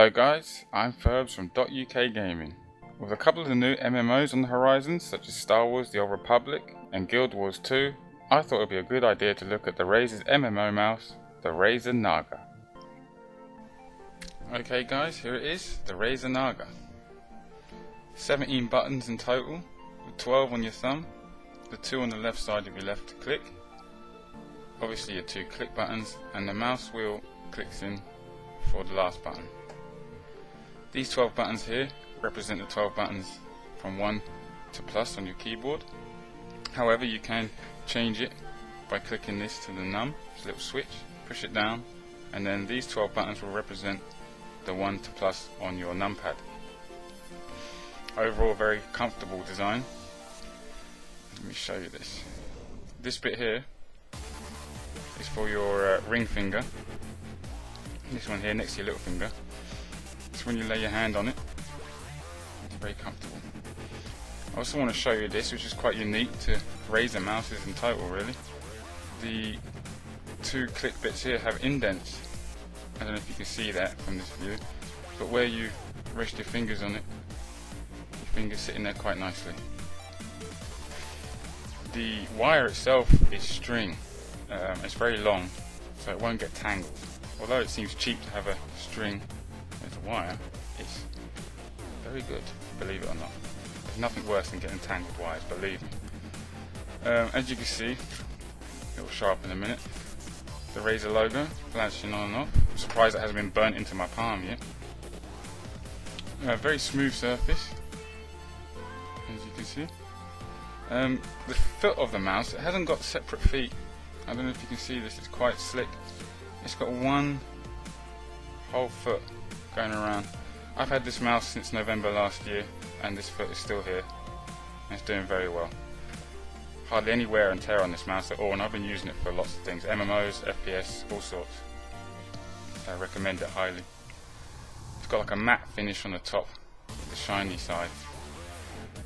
Hello guys, I'm Ferbs from dotuKgaming. With a couple of the new MMOs on the horizon, such as Star Wars The Old Republic and Guild Wars 2, I thought it would be a good idea to look at the Razer's MMO mouse, the Razer Naga. Okay guys, here it is, the Razer Naga. 17 buttons in total, with 12 on your thumb, the 2 on the left side of your left click, obviously your 2 click buttons, and the mouse wheel clicks in for the last button. These 12 buttons here represent the 12 buttons from 1 to plus on your keyboard. However, you can change it by clicking this to the num, it's a little switch, push it down, and then these 12 buttons will represent the 1 to plus on your numpad. Overall, very comfortable design. Let me show you this. This bit here is for your ring finger. This one here next to your little finger. So when you lay your hand on it, it's very comfortable. I also want to show you this, which is quite unique to Razer mouses in total really. The 2 click bits here have indents. I don't know if you can see that from this view, but where you rest your fingers on it, your fingers sit in there quite nicely. The wire itself is string. It's very long, so it won't get tangled. Although it seems cheap to have a string as a wire, it's very good, believe it or not. There's nothing worse than getting tangled wires, believe me. As you can see, it will show up in a minute. The Razer logo flashing on and off. I'm surprised it hasn't been burnt into my palm yet. Very smooth surface, as you can see. The foot of the mouse, it hasn't got separate feet. I don't know if you can see this, it's quite slick. It's got one whole foot going around. I've had this mouse since November last year and this foot is still here and it's doing very well. Hardly any wear and tear on this mouse at all, and I've been using it for lots of things, MMOs, FPS, all sorts. I recommend it highly. It's got like a matte finish on the top, the shiny side.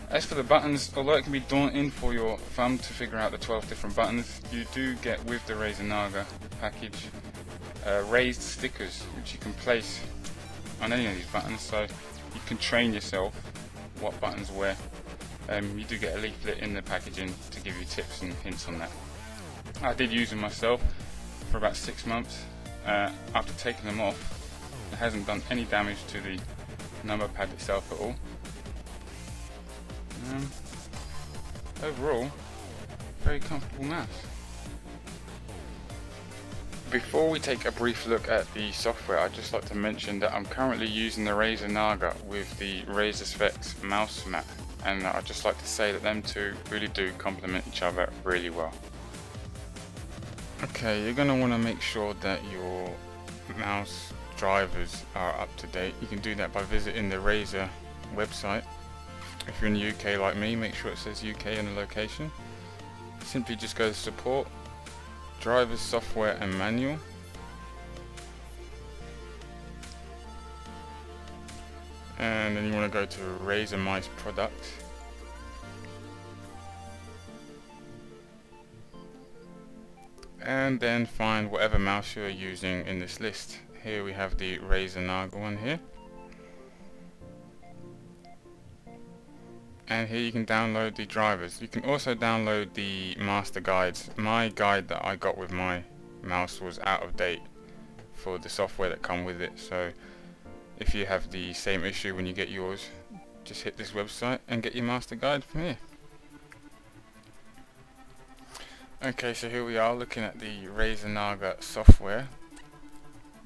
As for the buttons, although it can be daunting for your thumb to figure out the 12 different buttons, you do get with the Razer Naga package raised stickers which you can place on any of these buttons, so you can train yourself what buttons where. You do get a leaflet in the packaging to give you tips and hints on that. I did use them myself for about 6 months. After taking them off, it hasn't done any damage to the number pad itself at all. Overall, very comfortable mouse. Before we take a brief look at the software, I'd just like to mention that I'm currently using the Razer Naga with the Razer Specs mouse mat, and I'd just like to say that them two really do complement each other really well. Okay, you're going to want to make sure that your mouse drivers are up to date. You can do that by visiting the Razer website. If you're in the UK like me, make sure it says UK in the location. Simply just go to support, drivers, software and manual. And then you want to go to Razer mice products. And then find whatever mouse you're using in this list. Here we have the Razer Naga one here. And here you can download the drivers. You can also download the master guides. My guide that I got with my mouse was out of date for the software that come with it, so if you have the same issue when you get yours, just hit this website and get your master guide from here. Okay, so here we are looking at the Razer Naga software.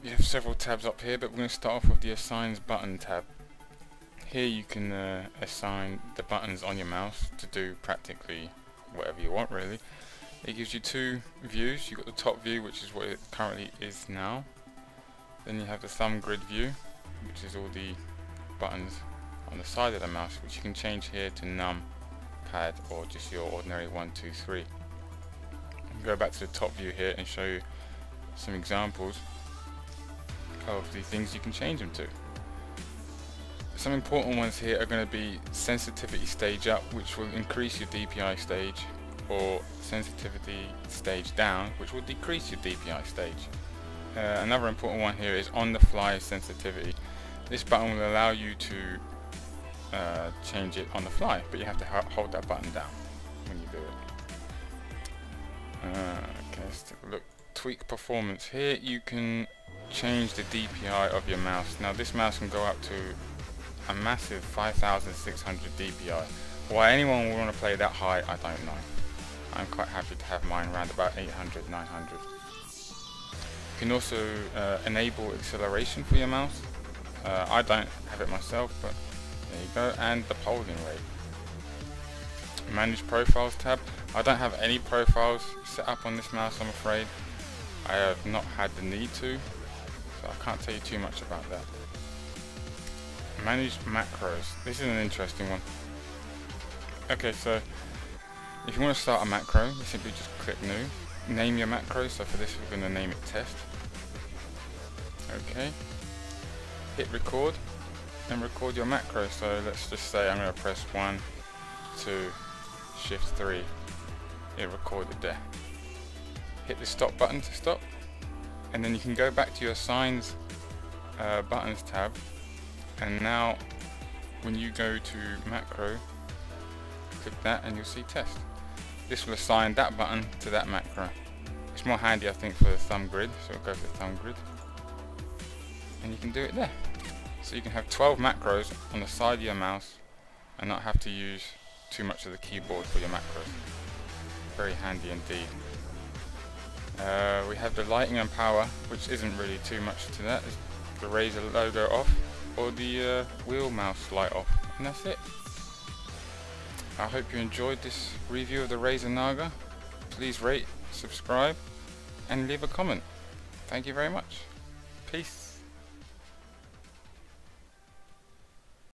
You have several tabs up here, but we're going to start off with the Assigns button tab. Here you can assign the buttons on your mouse to do practically whatever you want really. It gives you 2 views. You've got the top view, which is what it currently is now. Then you have the thumb grid view, which is all the buttons on the side of the mouse, which you can change here to num, pad, or just your ordinary 1, 2, 3. I'll go back to the top view here and show you some examples of the things you can change them to. Some important ones here are going to be sensitivity stage up, which will increase your DPI stage, or sensitivity stage down, which will decrease your DPI stage. Another important one here is on the fly sensitivity. This button will allow you to change it on the fly, but you have to hold that button down when you do it. Okay, let's take a look. Tweak performance. Here you can change the DPI of your mouse. Now this mouse can go up to a massive 5600 DPI. Why anyone would want to play that high, I don't know. I'm quite happy to have mine around about 800, 900. You can also enable acceleration for your mouse. I don't have it myself, but there you go. And the polling rate. Manage profiles tab. I don't have any profiles set up on this mouse, I'm afraid. I have not had the need to, so I can't tell you too much about that. Manage macros. This is an interesting one. Okay, so if you want to start a macro, you simply just click new. Name your macro, so for this we're going to name it test. Okay. Hit record and record your macro. So let's just say I'm going to press 1, 2, shift 3. It recorded there. Hit the stop button to stop, and then you can go back to your signs buttons tab, and now when you go to macro, click that and you'll see test. This will assign that button to that macro. It's more handy I think for the thumb grid, so we'll go for the thumb grid, and you can do it there. So you can have 12 macros on the side of your mouse and not have to use too much of the keyboard for your macros. Very handy indeed. We have the lighting and power, which isn't really too much to that. It's the Razer logo off, or the wheel mouse light off, and that's it. I hope you enjoyed this review of the Razer Naga. Please rate, subscribe, and leave a comment. Thank you very much. Peace.